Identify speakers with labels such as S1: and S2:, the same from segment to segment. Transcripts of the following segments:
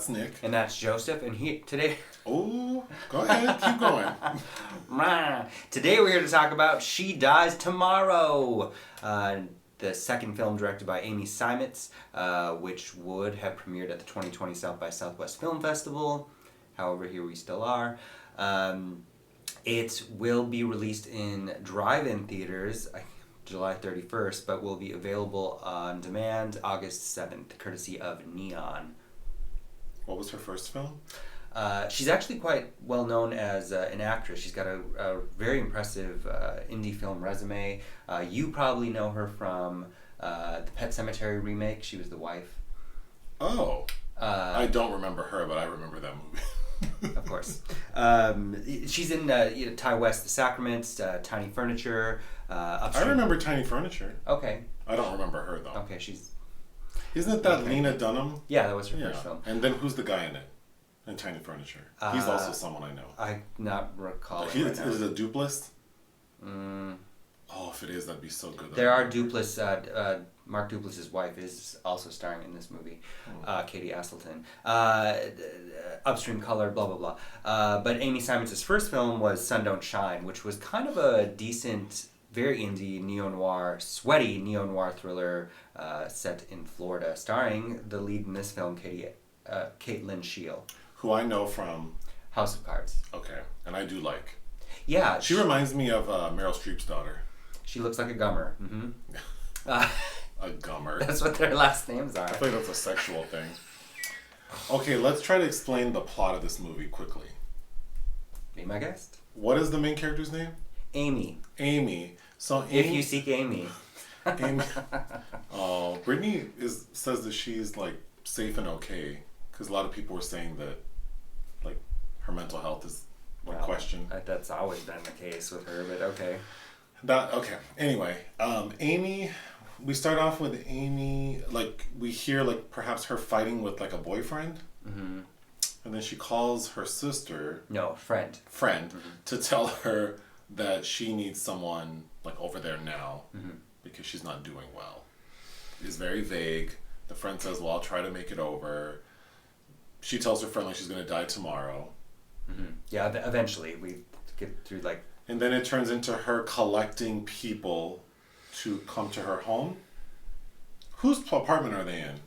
S1: that's Nick.
S2: And that's Joseph. And today...
S1: Oh, go ahead. Keep going.
S2: Today we're here to talk about She Dies Tomorrow. The second film directed by Amy Seimetz, which would have premiered at the 2020 South by Southwest Film Festival. However, here we still are. It will be released in drive-in theaters July 31st, but will be available on demand August 7th, courtesy of Neon.
S1: What was her first film?
S2: She's actually quite well known as an actress. She's got a very impressive indie film resume. You probably know her from the Pet Sematary remake. She was the wife.
S1: Oh. I don't remember her, but I remember that movie.
S2: Of course. She's in Ty West, The Sacraments, Tiny Furniture. Upstream.
S1: I remember Tiny Furniture.
S2: Okay.
S1: I don't remember her, though.
S2: Okay, she's...
S1: Isn't that Lena Dunham?
S2: Yeah, that was her first film.
S1: And then who's the guy in it? In Tiny Furniture. He's also someone I know.
S2: I not recall.
S1: Is it a Duplass? Oh, if it is, that'd be so good.
S2: There are Duplass. Mark Duplass's wife is also starring in this movie. Katie Aselton. Upstream Color, blah, blah, blah. But Amy Seimetz's first film was Sun Don't Shine, which was kind of a decent, very indie neo-noir, sweaty neo-noir thriller set in Florida, starring the lead in this film, Lyn Sheil.
S1: Who I know from...
S2: House of Cards.
S1: Okay, and I do like.
S2: Yeah.
S1: She reminds me of Meryl Streep's daughter.
S2: She looks like a Gummer. Mm-hmm.
S1: A Gummer.
S2: That's what their last names are.
S1: I think that's a sexual thing. Okay, let's try to explain the plot of this movie quickly.
S2: Be my guest.
S1: What is the main character's name?
S2: Amy.
S1: Amy. So
S2: If you seek Amy.
S1: Amy. Oh, Brittany says that she's like safe and okay, because a lot of people were saying that like her mental health is in question.
S2: That's always been the case with her, but okay.
S1: Okay. Anyway, Amy. We start off with Amy. Like we hear like perhaps her fighting with like a boyfriend, and then she calls her sister.
S2: No, friend.
S1: To tell her that she needs someone like over there now because she's not doing well. It's very vague. The friend says, "Well, I'll try to make it over." She tells her friend like she's gonna die tomorrow.
S2: Yeah, eventually we get through like.
S1: And then it turns into her collecting people to come to her home. Whose apartment are they in?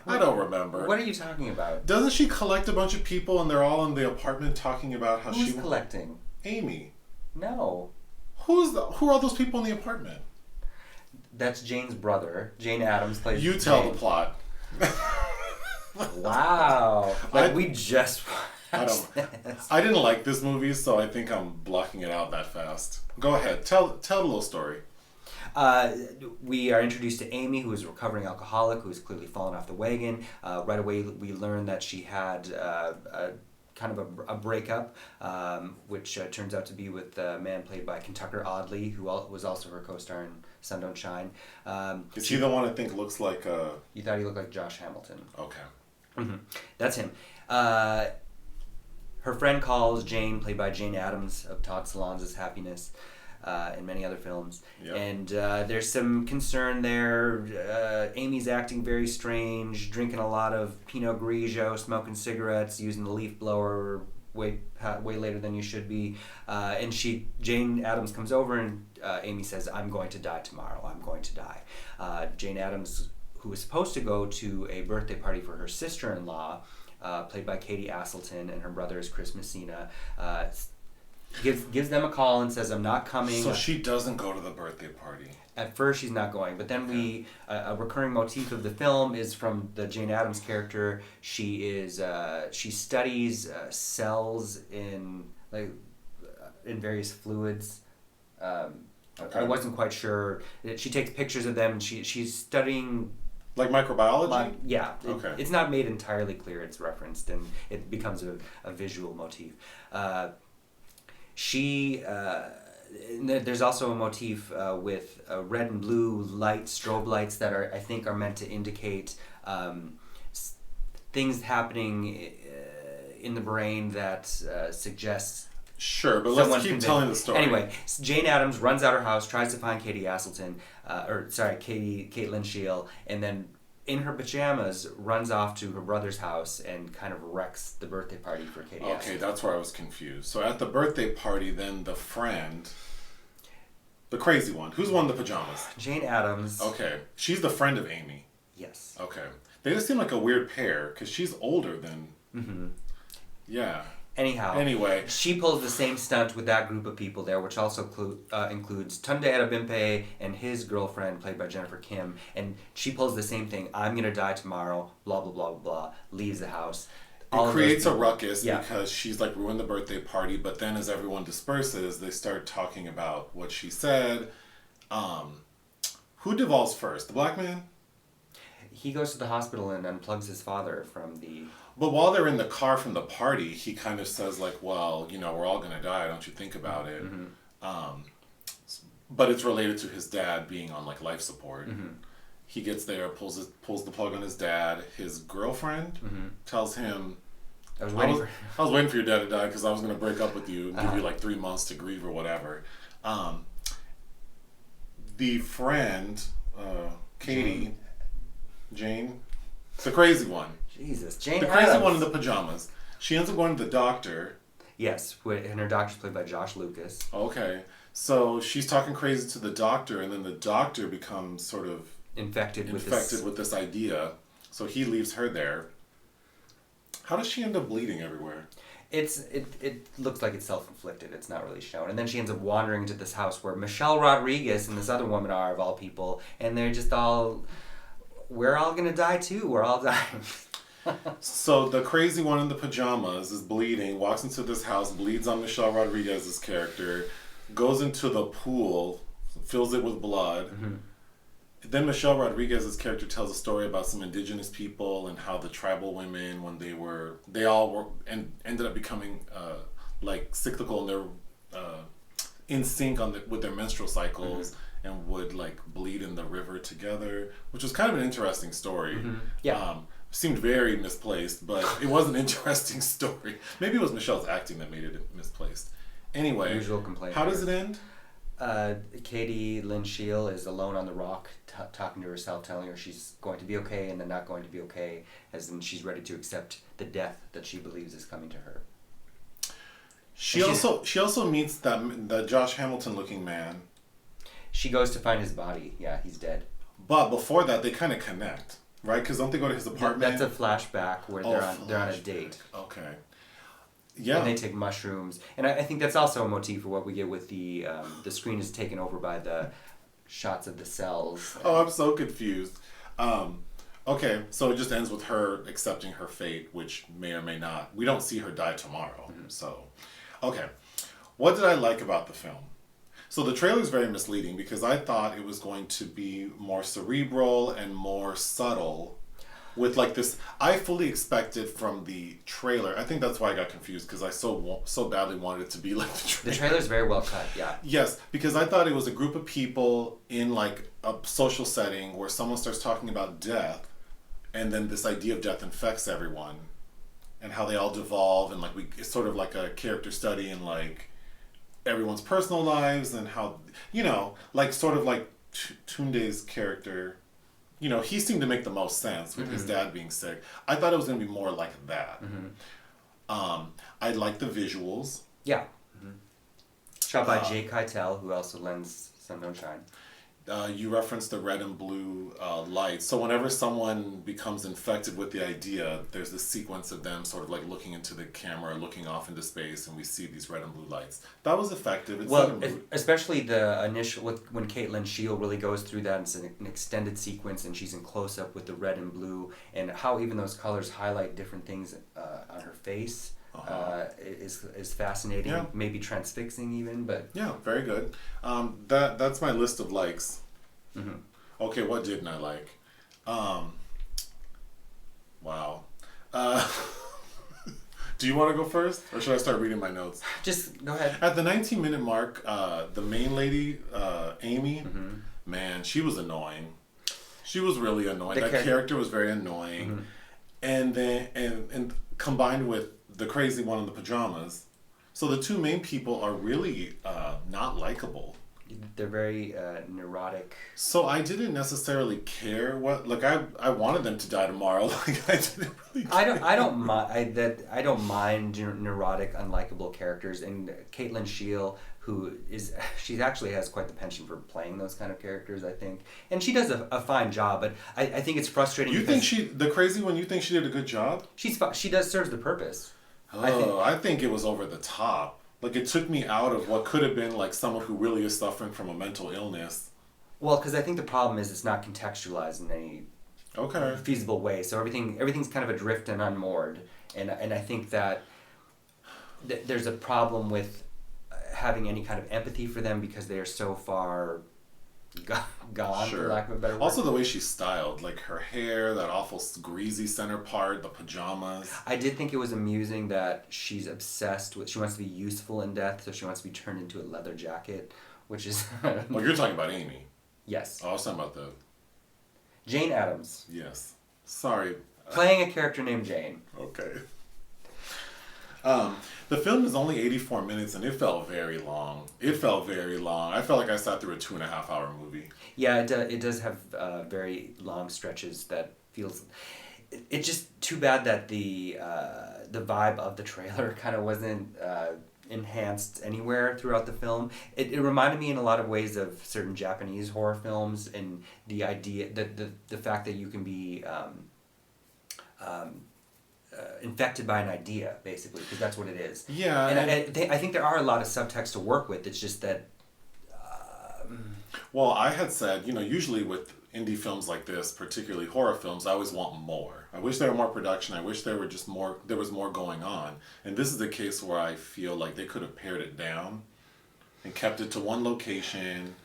S1: I don't remember.
S2: What are you talking about?
S1: Doesn't she collect a bunch of people and they're all in the apartment talking about how
S2: Who's collecting?
S1: Amy.
S2: No.
S1: Who are those people in the apartment?
S2: That's Jane's brother. Jane Adams plays.
S1: You tell
S2: Jane.
S1: the plot.
S2: Wow. We just.
S1: I didn't like this movie, so I think I'm blocking it out that fast. Go ahead. Tell the little story.
S2: We are introduced to Amy, who is a recovering alcoholic, who has clearly fallen off the wagon. Right away, we learn that she had kind of a breakup, which turns out to be with a man played by Kentucker, Audley, who was also her co-star in Sun Don't Shine.
S1: Is he the one I think looks like a...
S2: You thought he looked like Josh Hamilton.
S1: Okay.
S2: That's him. Her friend calls Jane, played by Jane Adams of Todd Solondz's Happiness, and many other films. Yep. And there's some concern there. Amy's acting very strange, drinking a lot of Pinot Grigio, smoking cigarettes, using the leaf blower way later than you should be. And Jane Adams comes over and Amy says, "I'm going to die tomorrow. I'm going to die." Jane Adams, who was supposed to go to a birthday party for her sister-in-law, played by Katie Aselton, and her brother is Chris Messina, gives them a call and says, "I'm not coming."
S1: So she doesn't go to the birthday party.
S2: At first she's not going, but then a recurring motif of the film is from the Jane Adams character. She studies cells in various fluids. I wasn't quite sure. She takes pictures of them. She's studying...
S1: Like microbiology?
S2: Yeah.
S1: Okay.
S2: It's not made entirely clear it's referenced, and it becomes a visual motif. There's also a motif with red and blue strobe lights that I think are meant to indicate things happening in the brain that suggests...
S1: Sure, but let's keep telling the story.
S2: Anyway, Jane Adams runs out her house, tries to find Katie Aselton, Lyn Sheil, and then in her pajamas, runs off to her brother's house and kind of wrecks the birthday party for Katie.
S1: Okay, that's where I was confused. So at the birthday party, then the friend, the crazy one, who's worn the pajamas?
S2: Jane Addams.
S1: Okay, she's the friend of Amy.
S2: Yes.
S1: Okay, they just seem like a weird pair because she's older than.
S2: Mm-hmm.
S1: Yeah.
S2: Anyway, she pulls the same stunt with that group of people there, which also includes Tunde Adebimpe and his girlfriend, played by Jennifer Kim, and she pulls the same thing. I'm gonna die tomorrow. Blah blah blah blah blah. Leaves the house.
S1: It creates a ruckus because she's like ruined the birthday party. But then, as everyone disperses, they start talking about what she said. Who devolves first? The black man?
S2: He goes to the hospital and unplugs his father from the...
S1: But while they're in the car from the party, he kind of says like, well, you know, we're all going to die. Don't you think about it? Mm-hmm. But it's related to his dad being on like life support. Mm-hmm. He gets there, pulls the plug on his dad. His girlfriend tells him, I was waiting for your dad to die because I was going to break up with you and give you like 3 months to grieve or whatever. The friend, Katie... Jane, the crazy one.
S2: Jesus, Jane.
S1: The crazy one in the pajamas. She ends up going to the doctor.
S2: Yes, and her doctor's played by Josh Lucas.
S1: Okay, so she's talking crazy to the doctor, and then the doctor becomes sort of
S2: infected with
S1: this idea. So he leaves her there. How does she end up bleeding everywhere?
S2: It looks like it's self-inflicted. It's not really shown. And then she ends up wandering into this house where Michelle Rodriguez and this other woman are, of all people, and they're just all... We're all gonna die too. We're all dying.
S1: So the crazy one in the pajamas is bleeding, walks into this house, bleeds on Michelle Rodriguez's character, goes into the pool, fills it with blood. Mm-hmm. Then Michelle Rodriguez's character tells a story about some indigenous people and how the tribal women, when they all were and ended up becoming like cyclical, and they're in sync with their menstrual cycles. Mm-hmm. And would like bleed in the river together, which was kind of an interesting story.
S2: Mm-hmm. Yeah,
S1: seemed very misplaced, but it was an interesting story. Maybe it was Michelle's acting that made it misplaced. Anyway,
S2: usual complaint.
S1: How does it end?
S2: Katie, Lyn Sheil, is alone on the rock, talking to herself, telling her she's going to be okay and then not going to be okay, as in she's ready to accept the death that she believes is coming to her. She
S1: also meets the Josh Hamilton looking man.
S2: She goes to find his body. Yeah, he's dead.
S1: But before that, they kind of connect, right? Because don't they go to his apartment?
S2: That's a flashback where they're on a date.
S1: Okay. Yeah.
S2: And they take mushrooms, and I think that's also a motif for what we get with the screen is taken over by the shots of the cells.
S1: Oh, I'm so confused. Okay, so it just ends with her accepting her fate, which may or may not. We don't see her die tomorrow. Mm-hmm. So, okay. What did I like about the film? So the trailer is very misleading because I thought it was going to be more cerebral and more subtle with like this. I fully expected from the trailer. I think that's why I got confused because I so badly wanted it to be like the trailer.
S2: The trailer is very well cut, yeah.
S1: Yes, because I thought it was a group of people in like a social setting where someone starts talking about death, and then this idea of death infects everyone and how they all devolve, and like it's sort of like a character study in like everyone's personal lives and how, you know, like sort of like Tunde's character, you know, he seemed to make the most sense with his dad being sick. I thought it was going to be more like that. Mm-hmm. I like the visuals.
S2: Yeah. Mm-hmm. Shot by Jay Keitel, who also lends Sun Don't Shine.
S1: You referenced the red and blue lights. So whenever someone becomes infected with the idea, there's this sequence of them sort of like looking into the camera, looking off into space, and we see these red and blue lights. That was effective.
S2: Especially the initial, when Lyn Sheil really goes through that, it's an extended sequence, and she's in close-up with the red and blue, and how even those colors highlight different things on her face. Is fascinating, yeah. Maybe transfixing even, but
S1: yeah, very good. That's my list of likes. Mm-hmm. Okay, what didn't I like? Wow. Do you want to go first, or should I start reading my notes?
S2: Just go ahead.
S1: At the 19-minute mark, the main lady, Amy, man, she was annoying. She was really annoying. That character was very annoying, and then and combined with the crazy one in the pajamas. So the two main people are really not likable.
S2: they're very neurotic.
S1: So I didn't necessarily care what, like, I wanted them to die tomorrow. Like, I didn't really care.
S2: I don't mind neurotic, unlikable characters, and Lyn Sheil, she actually has quite the penchant for playing those kind of characters, I think, and she does a fine job. But I think it's frustrating.
S1: You think the crazy one? You think she did a good job?
S2: She does serves the purpose.
S1: Oh, I think it was over the top. Like, it took me out of what could have been like someone who really is suffering from a mental illness.
S2: Well, because I think the problem is it's not contextualized in any feasible way. So everything's kind of adrift and unmoored, and I think that there's a problem with having any kind of empathy for them because they are so far gone, for lack of a better word.
S1: Also, the way she's styled, like her hair, that awful greasy center part, the pajamas.
S2: I did think it was amusing that she's obsessed with. She wants to be useful in death, so she wants to be turned into a leather jacket, which is.
S1: Well, you're talking about Amy.
S2: Yes.
S1: Oh, I was talking about the.
S2: Jane Addams.
S1: Yes. Sorry.
S2: Playing a character named Jane.
S1: Okay. The film is only 84 minutes and it felt very long. I felt like I sat through a 2.5 hour movie.
S2: Yeah, it does have very long stretches that feels... It's just too bad that the vibe of the trailer kind of wasn't enhanced anywhere throughout the film. It reminded me in a lot of ways of certain Japanese horror films, and the idea that the fact that you can be infected by an idea, basically, because that's what it is.
S1: Yeah.
S2: And I think there are a lot of subtext to work with. It's just that...
S1: Well, I had said, usually with indie films like this, particularly horror films, I always want more. I wish there were more production. I wish there was more going on. And this is a case where I feel like they could have pared it down and kept it to one location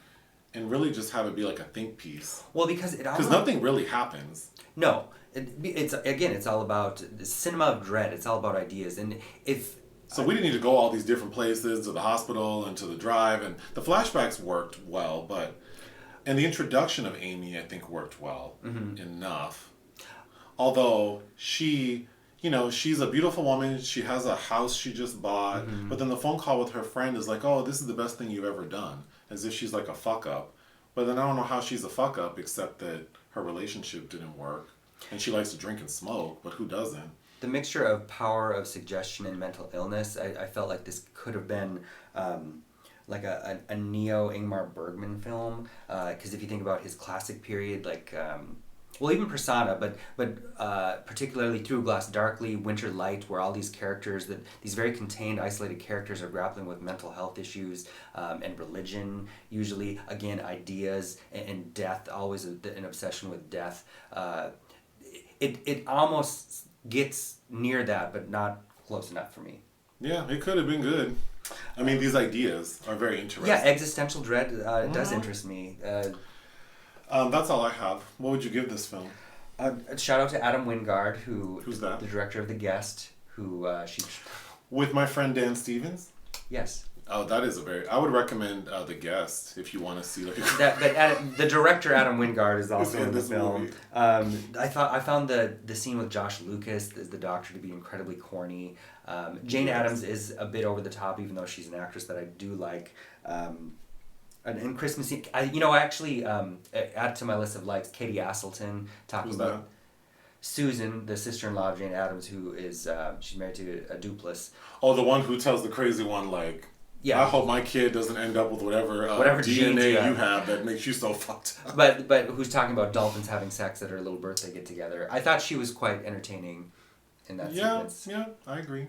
S1: and really just have it be like a think piece.
S2: Well, because
S1: nothing really happens.
S2: No. It's all about the cinema of dread. It's all about ideas. And
S1: So we didn't need to go all these different places, to the hospital and to the drive, and the flashbacks worked well, and the introduction of Amy, I think, worked well enough. Although she's a beautiful woman, she has a house she just bought, but then the phone call with her friend is like, oh, this is the best thing you've ever done, as if she's like a fuck up. But then I don't know how she's a fuck up, except that her relationship didn't work, and she likes to drink and smoke, but who doesn't?
S2: The mixture of power of suggestion and mental illness, I felt like this could have been like a neo Ingmar Bergman film, because if you think about his classic period, like even Persona, but particularly Through Glass Darkly, Winter Light, where all these characters, these very contained, isolated characters are grappling with mental health issues and religion, usually, again, ideas and death, always an obsession with death. It almost gets near that, but not close enough for me.
S1: Yeah, it could have been good. I mean, these ideas are very interesting.
S2: Yeah, existential dread does interest me.
S1: That's all I have. What would you give this film?
S2: Shout out to Adam Wingard,
S1: who's that?
S2: The director of The Guest,
S1: With my friend Dan Stevens?
S2: Yes.
S1: Oh, that is I would recommend The Guest if you want to see
S2: the director Adam Wingard is also in the film.
S1: Movie.
S2: I found the scene with Josh Lucas as the doctor to be incredibly corny. Jane Addams is a bit over the top, even though she's an actress that I do like. And Chris Messina, I actually add to my list of likes Katie Aselton talking about
S1: that?
S2: Susan, the sister-in-law of Jane Addams, who is she's married to a dupless.
S1: Oh, the one who tells the crazy one like. Yeah. I hope my kid doesn't end up with whatever DNA you have that makes you so fucked up.
S2: But who's talking about dolphins having sex at her little birthday get together? I thought she was quite entertaining in that sequence.
S1: Yeah, I agree.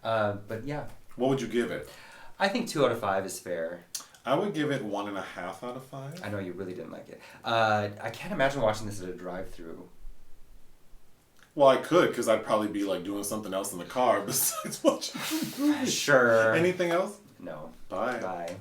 S2: But yeah.
S1: What would you give it?
S2: I think 2 out of 5 is fair.
S1: I would give it 1.5 out of 5.
S2: I know you really didn't like it. I can't imagine watching this at a drive-thru.
S1: Well, I could, because I'd probably be like doing something else in the car besides watching the movie.
S2: Sure.
S1: Anything else?
S2: No.
S1: Bye.
S2: Bye.